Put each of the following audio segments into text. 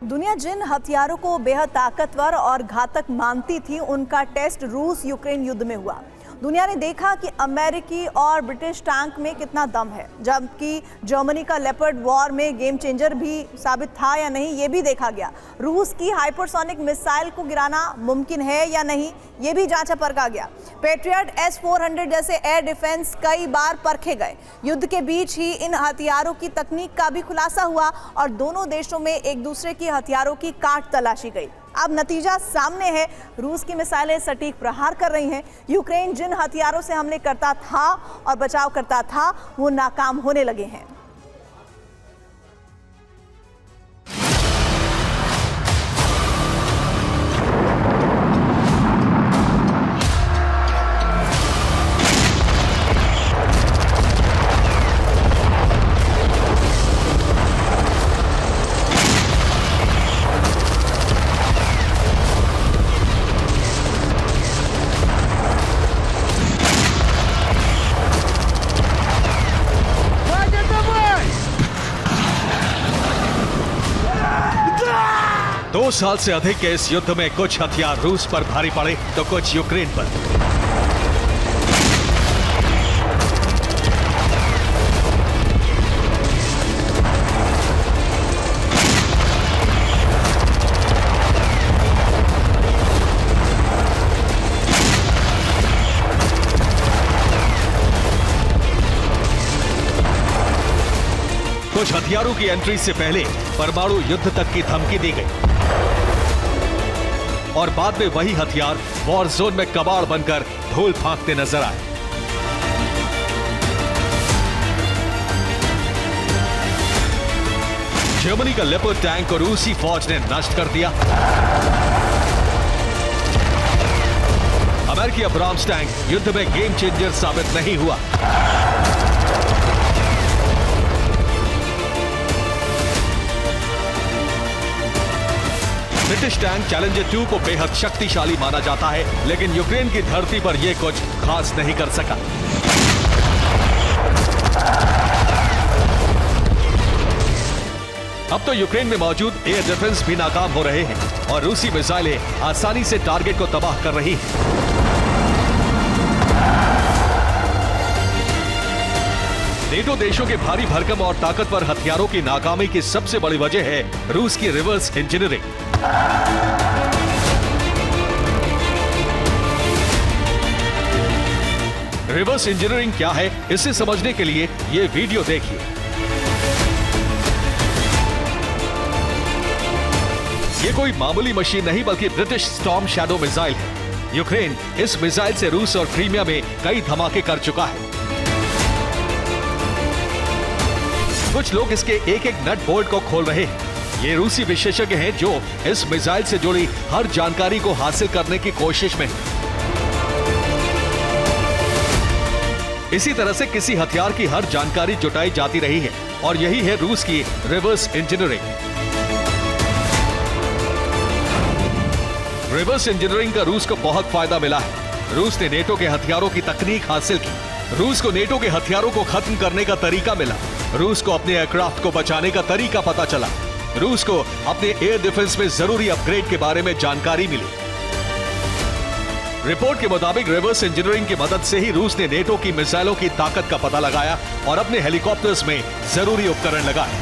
दुनिया जिन हथियारों को बेहद ताकतवर और घातक मानती थी, उनका टेस्ट रूस यूक्रेन युद्ध में हुआ। दुनिया ने देखा कि अमेरिकी और ब्रिटिश टैंक में कितना दम है, जबकि जर्मनी का लेपर्ड वॉर में गेम चेंजर भी साबित था या नहीं, ये भी देखा गया। रूस की हाइपरसोनिक मिसाइल को गिराना मुमकिन है या नहीं, ये भी जांचा परखा गया। पैट्रियट S-400 जैसे एयर डिफेंस कई बार परखे गए। युद्ध के बीच ही इन हथियारों की तकनीक का भी खुलासा हुआ और दोनों देशों में एक दूसरे की हथियारों की काट तलाशी गई। अब नतीजा सामने है, रूस की मिसाइलें सटीक प्रहार कर रही हैं। यूक्रेन जिन हथियारों से हमले करता था और बचाव करता था, वो नाकाम होने लगे हैं। दो साल से अधिक के इस युद्ध में कुछ हथियार रूस पर भारी पड़े तो कुछ यूक्रेन पर। कुछ हथियारों की एंट्री से पहले परमाणु युद्ध तक की धमकी दी गई और बाद में वही हथियार वॉर जोन में कबाड़ बनकर धूल फांकते नजर आए। जर्मनी का लेपर्ड टैंक को रूसी फौज ने नष्ट कर दिया। अमेरिकी अब्राम्स टैंक युद्ध में गेम चेंजर साबित नहीं हुआ। ब्रिटिश टैंक चैलेंजर 2 को बेहद शक्तिशाली माना जाता है, लेकिन यूक्रेन की धरती पर यह कुछ खास नहीं कर सका। अब तो यूक्रेन में मौजूद एयर डिफेंस भी नाकाम हो रहे हैं और रूसी मिसाइलें आसानी से टारगेट को तबाह कर रही हैं। नेटो देशों के भारी भरकम और ताकतवर हथियारों की नाकामी की सबसे बड़ी वजह है रूस की रिवर्स इंजीनियरिंग। रिवर्स इंजीनियरिंग क्या है, इसे समझने के लिए यह वीडियो देखिए। यह कोई मामूली मशीन नहीं बल्कि ब्रिटिश स्टॉर्म शैडो मिसाइल है। यूक्रेन इस मिसाइल से रूस और क्रीमिया में कई धमाके कर चुका है। कुछ लोग इसके एक एक नट बोल्ट को खोल रहे हैं। ये रूसी विशेषज्ञ हैं जो इस मिसाइल से जुड़ी हर जानकारी को हासिल करने की कोशिश में हैं। इसी तरह से किसी हथियार की हर जानकारी जुटाई जाती रही है और यही है रूस की रिवर्स इंजीनियरिंग। रिवर्स इंजीनियरिंग का रूस को बहुत फायदा मिला है। रूस ने नेटो के हथियारों की तकनीक हासिल की। रूस को नेटो के हथियारों को खत्म करने का तरीका मिला। रूस को अपने एयरक्राफ्ट को बचाने का तरीका पता चला। रूस को अपने एयर डिफेंस में जरूरी अपग्रेड के बारे में जानकारी मिली। रिपोर्ट के मुताबिक रिवर्स इंजीनियरिंग की मदद से ही रूस ने नेटो की मिसाइलों की ताकत का पता लगाया और अपने हेलीकॉप्टर्स में जरूरी उपकरण लगाए।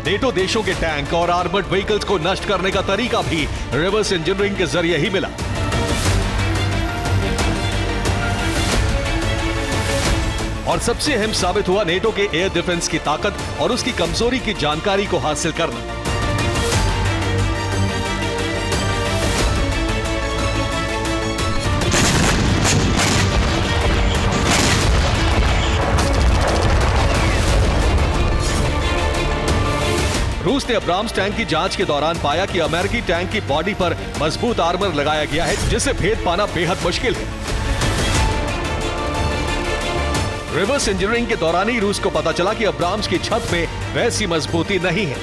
नेटो देशों के टैंक और आर्मर्ड व्हीकल्स को नष्ट करने का तरीका भी रिवर्स इंजीनियरिंग के जरिए ही मिला। और सबसे अहम साबित हुआ नेटो के एयर डिफेंस की ताकत और उसकी कमजोरी की जानकारी को हासिल करना। रूस ने अब्राम्स टैंक की जांच के दौरान पाया कि अमेरिकी टैंक की बॉडी पर मजबूत आर्मर लगाया गया है, जिसे भेद पाना बेहद मुश्किल है। रिवर्स इंजीनियरिंग के दौरान ही रूस को पता चला कि अब्राम्स की छत में वैसी मजबूती नहीं है।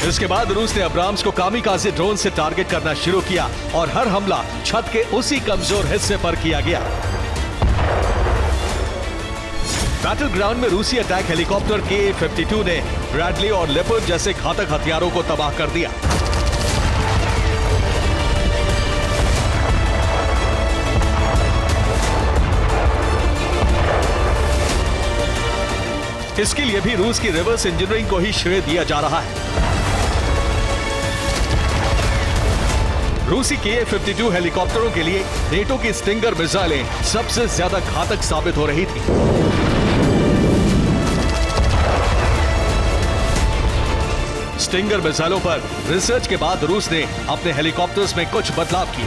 इसके बाद रूस ने अब्राम्स को कामिकाज़े ड्रोन से टारगेट करना शुरू किया और हर हमला छत के उसी कमजोर हिस्से पर किया गया। बैटल ग्राउंड में रूसी अटैक हेलीकॉप्टर Ka-52 ने ब्रैडली और लेपर्ड जैसे घातक हथियारों को तबाह कर दिया। इसके लिए भी रूस की रिवर्स इंजीनियरिंग को ही श्रेय दिया जा रहा है। रूसी Ka-52 हेलीकॉप्टरों के लिए नेटो की स्टिंगर मिसाइलें सबसे ज्यादा घातक साबित हो रही थी। स्टिंगर मिसाइलों पर रिसर्च के बाद रूस ने अपने हेलीकॉप्टर्स में कुछ बदलाव किए।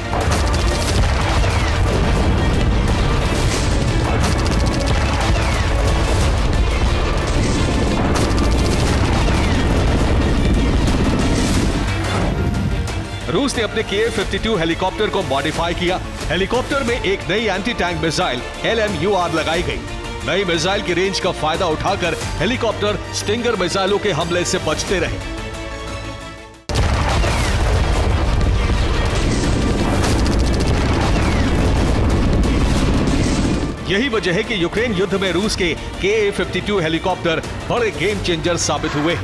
रूस ने अपने Ka-52 हेलीकॉप्टर को मॉडिफाई किया। हेलीकॉप्टर में एक नई एंटी टैंक मिसाइल LMUR लगाई गई। नई मिसाइल की रेंज का फायदा उठाकर हेलीकॉप्टर स्टिंगर मिसाइलों के हमले से बचते रहे। यही वजह है कि यूक्रेन युद्ध में रूस के Ka-52 हेलीकॉप्टर बड़े गेम चेंजर साबित हुए।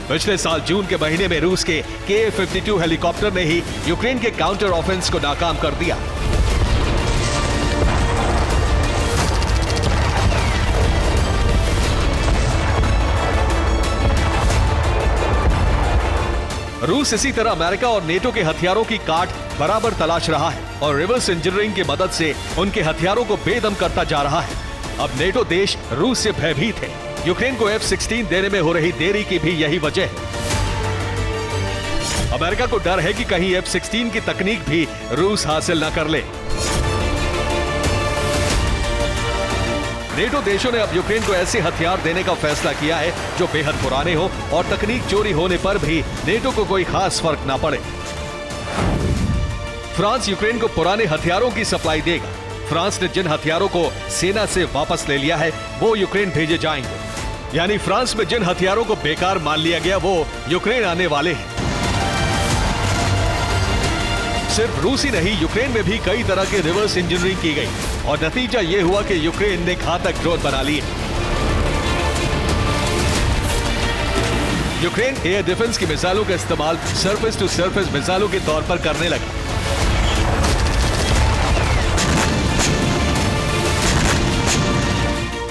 पिछले साल जून के महीने में रूस के Ka-52 हेलीकॉप्टर ने ही यूक्रेन के काउंटर ऑफेंस को नाकाम कर दिया। रूस इसी तरह अमेरिका और नेटो के हथियारों की काट बराबर तलाश रहा है और रिवर्स इंजीनियरिंग की मदद से उनके हथियारों को बेदम करता जा रहा है। अब नेटो देश रूस से भयभीत है। यूक्रेन को F-16 देने में हो रही देरी की भी यही वजह है। अमेरिका को डर है कि कहीं F-16 की तकनीक भी रूस हासिल न कर ले। नेटो देशों ने अब यूक्रेन को ऐसे हथियार देने का फैसला किया है जो बेहद पुराने हो और तकनीक चोरी होने पर भी नेटो को कोई खास फर्क ना पड़े। फ्रांस यूक्रेन को पुराने हथियारों की सप्लाई देगा। फ्रांस ने जिन हथियारों को सेना से वापस ले लिया है वो यूक्रेन भेजे जाएंगे। यानी फ्रांस में जिन हथियारों को बेकार मान लिया गया वो यूक्रेन आने वाले हैं। सिर्फ रूस ही नहीं, यूक्रेन में भी कई तरह की रिवर्स इंजीनियरिंग की गई और नतीजा ये हुआ कि यूक्रेन ने घातक ड्रोन बना लिए। यूक्रेन एयर डिफेंस की मिसाइलों का इस्तेमाल सरफेस टू सरफेस मिसाइलों के तौर पर करने लगा।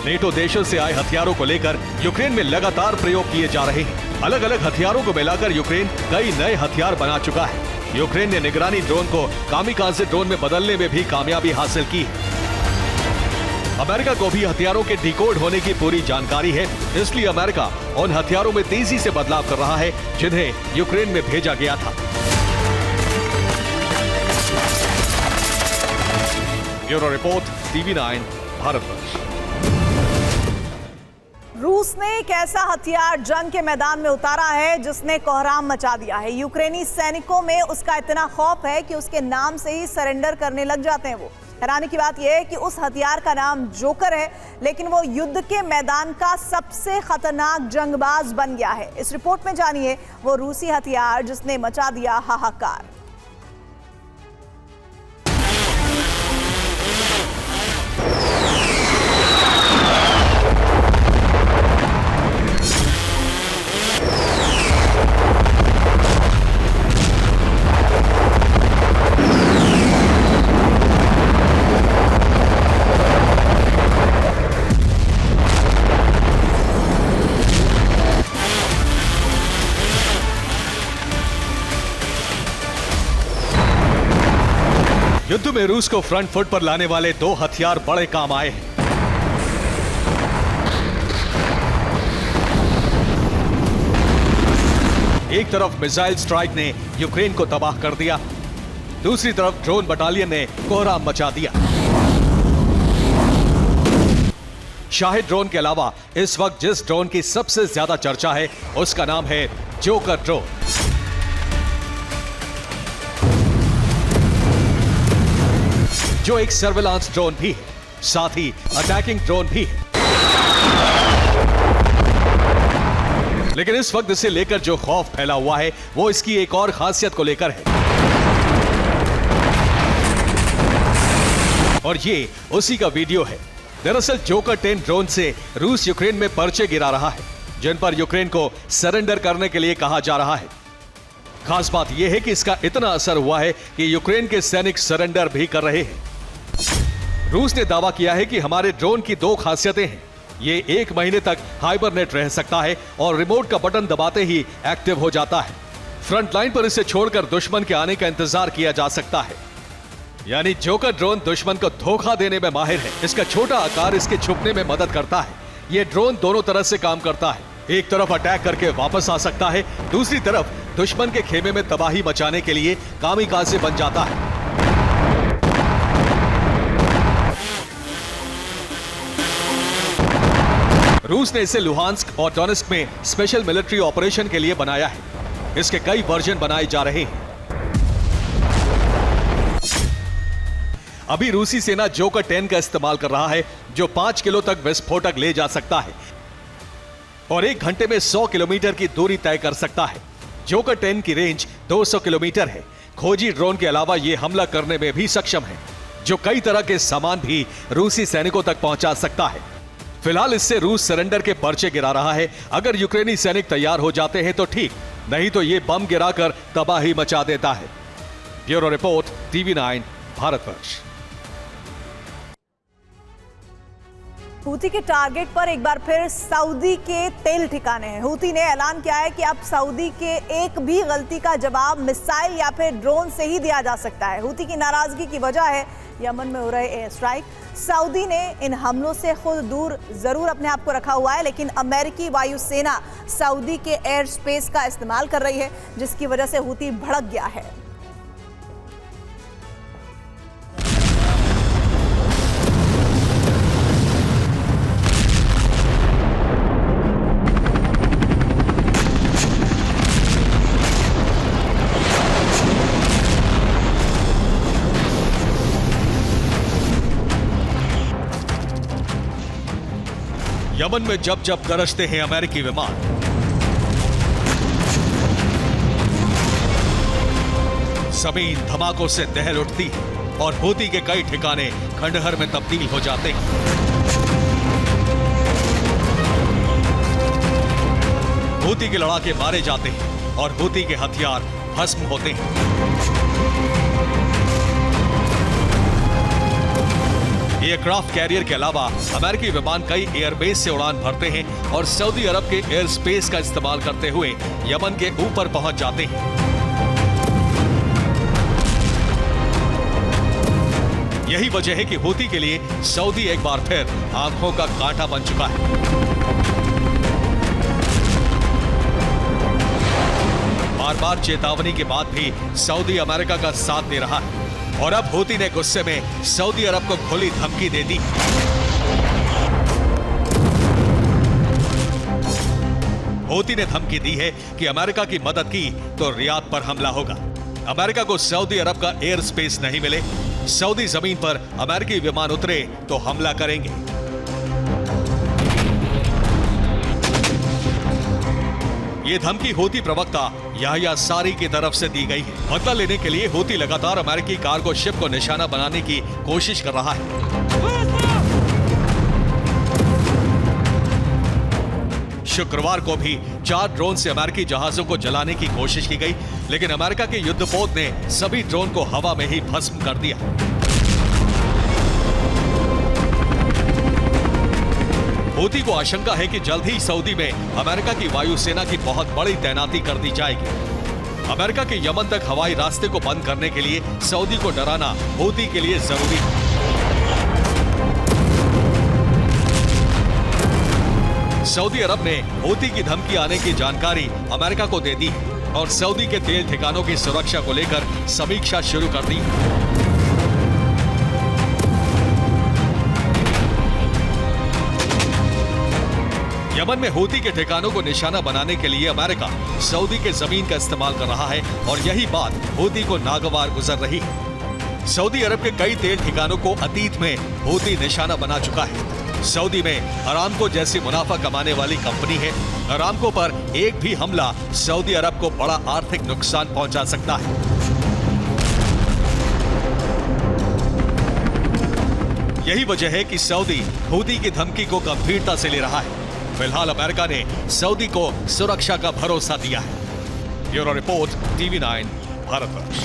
नेटो देशों से आए हथियारों को लेकर यूक्रेन में लगातार प्रयोग किए जा रहे हैं। अलग अलग हथियारों को मिलाकर यूक्रेन कई नए हथियार बना चुका है। यूक्रेन ने निगरानी ड्रोन को कामिकाज़े ड्रोन में बदलने में भी कामयाबी हासिल की है। अमेरिका को भी हथियारों के डिकोड होने की पूरी जानकारी है, इसलिए अमेरिका उन हथियारों में तेजी से बदलाव कर रहा है जिन्हें यूक्रेन में भेजा गया था। Bureau report, TV9, Bharatvarsh. रूस ने एक ऐसा हथियार जंग के मैदान में उतारा है जिसने कोहराम मचा दिया है। यूक्रेनी सैनिकों में उसका इतना खौफ है कि उसके नाम से ही सरेंडर करने लग जाते हैं वो। हैरानी की बात यह है कि उस हथियार का नाम जोकर है, लेकिन वो युद्ध के मैदान का सबसे खतरनाक जंगबाज बन गया है। इस रिपोर्ट में जानिए वो रूसी हथियार जिसने मचा दिया हाहाकार। युद्ध में रूस को फ्रंट फुट पर लाने वाले दो हथियार बड़े काम आए हैं। एक तरफ मिसाइल स्ट्राइक ने यूक्रेन को तबाह कर दिया, दूसरी तरफ ड्रोन बटालियन ने कोहराम मचा दिया। शाहिद ड्रोन के अलावा इस वक्त जिस ड्रोन की सबसे ज्यादा चर्चा है उसका नाम है जोकर ड्रोन। जो एक सर्विलांस ड्रोन भी है, साथ ही अटैकिंग ड्रोन भी है। लेकिन इस वक्त इसे लेकर जो खौफ फैला हुआ है वो इसकी एक और खासियत को लेकर है, और ये उसी का वीडियो है। दरअसल जोकर 10 ड्रोन से रूस यूक्रेन में पर्चे गिरा रहा है, जिन पर यूक्रेन को सरेंडर करने के लिए कहा जा रहा है। खास बात यह है कि इसका इतना असर हुआ है कि यूक्रेन के सैनिक सरेंडर भी कर रहे हैं। रूस ने दावा किया है कि हमारे ड्रोन की 2 खासियतें हैं। ये 1 महीने तक हाइबरनेट रह सकता है और रिमोट का बटन दबाते ही एक्टिव हो जाता है। फ्रंट लाइन पर इसे छोड़कर दुश्मन के आने का इंतजार किया जा सकता है। यानी जोकर ड्रोन दुश्मन को धोखा देने में माहिर है। इसका छोटा आकार इसके छुपने में मदद करता है। यह ड्रोन दोनों तरह से काम करता है। एक तरफ अटैक करके वापस आ सकता है, दूसरी तरफ दुश्मन के खेमे में तबाही मचाने के लिए कामिकाज़े बन जाता है। रूस ने इसे लुहांस्क और डोनेस्क में स्पेशल मिलिट्री ऑपरेशन के लिए बनाया है। इसके कई वर्जन बनाए जा रहे हैं। अभी रूसी सेना जोकर 10 का इस्तेमाल कर रहा है, जो 5 किलो तक विस्फोटक ले जा सकता है और 1 घंटे में 100 किलोमीटर की दूरी तय कर सकता है। जोकर 10 की रेंज 200 किलोमीटर है। खोजी ड्रोन के अलावा यह हमला करने में भी सक्षम है, जो कई तरह के सामान भी रूसी सैनिकों तक पहुंचा सकता है। फिलहाल इससे रूस सरेंडर के पर्चे गिरा रहा है। अगर यूक्रेनी सैनिक तैयार हो जाते हैं तो ठीक, नहीं तो ये बम गिराकर तबाही मचा देता है। Bureau report, TV9 Bharatvarsh. Houthi के टारगेट पर एक बार फिर सऊदी के तेल ठिकाने हैं। हूती ने ऐलान किया है कि अब सऊदी के एक भी गलती का जवाब मिसाइल या फिर ड्रोन से ही दिया जा सकता है। हूती की नाराजगी की वजह है यमन में हो रहे एयर स्ट्राइक। सऊदी ने इन हमलों से खुद दूर जरूर अपने आप को रखा हुआ है, लेकिन अमेरिकी वायुसेना सऊदी के एयर स्पेस का इस्तेमाल कर रही है, जिसकी वजह से हूती भड़क गया है। यमन में जब जब गरजते हैं अमेरिकी विमान, जमीन धमाकों से दहल उठती है और हूती के कई ठिकाने खंडहर में तब्दील हो जाते हैं। हूती के लड़ाके मारे जाते हैं और हूती के हथियार भस्म होते हैं। एयरक्राफ्ट कैरियर के अलावा अमेरिकी विमान कई एयरबेस से उड़ान भरते हैं और सऊदी अरब के एयर स्पेस का इस्तेमाल करते हुए यमन के ऊपर पहुंच जाते हैं। यही वजह है कि हूती के लिए सऊदी एक बार फिर आंखों का कांटा बन चुका है। बार बार चेतावनी के बाद भी सऊदी अमेरिका का साथ दे रहा है और अब हूती ने गुस्से में सऊदी अरब को खुली धमकी दे दी। हूती ने धमकी दी है कि अमेरिका की मदद की तो रियाद पर हमला होगा। अमेरिका को सऊदी अरब का एयर स्पेस नहीं मिले, सऊदी जमीन पर अमेरिकी विमान उतरे तो हमला करेंगे। ये धमकी हूती प्रवक्ता याह्या सारी की तरफ से दी गई है। बदला लेने के लिए हूती लगातार अमेरिकी कार्गो शिप को निशाना बनाने की कोशिश कर रहा है। शुक्रवार को भी 4 ड्रोन से अमेरिकी जहाजों को जलाने की कोशिश की गई, लेकिन अमेरिका के युद्धपोत ने सभी ड्रोन को हवा में ही भस्म कर दिया। हूती को आशंका है कि जल्द ही सऊदी में अमेरिका की वायुसेना की बहुत बड़ी तैनाती कर दी जाएगी। अमेरिका के यमन तक हवाई रास्ते को बंद करने के लिए सऊदी को डराना हूती के लिए जरूरी है। सऊदी अरब ने हूती की धमकी आने की जानकारी अमेरिका को दे दी और सऊदी के तेल ठिकानों की सुरक्षा को लेकर समीक्षा शुरू कर दी। यमन में हूती के ठिकानों को निशाना बनाने के लिए अमेरिका सऊदी के जमीन का इस्तेमाल कर रहा है और यही बात हूती को नागवार गुजर रही है। सऊदी अरब के कई तेल ठिकानों को अतीत में हूती निशाना बना चुका है। सऊदी में अरामको जैसी मुनाफा कमाने वाली कंपनी है। अरामको पर एक भी हमला सऊदी अरब को बड़ा आर्थिक नुकसान पहुंचा सकता है। यही वजह है कि सऊदी हूती की धमकी को गंभीरता से ले रहा है। फिलहाल अमेरिका ने सऊदी को सुरक्षा का भरोसा दिया है। Bureau report, TV9 Bharatvarsh.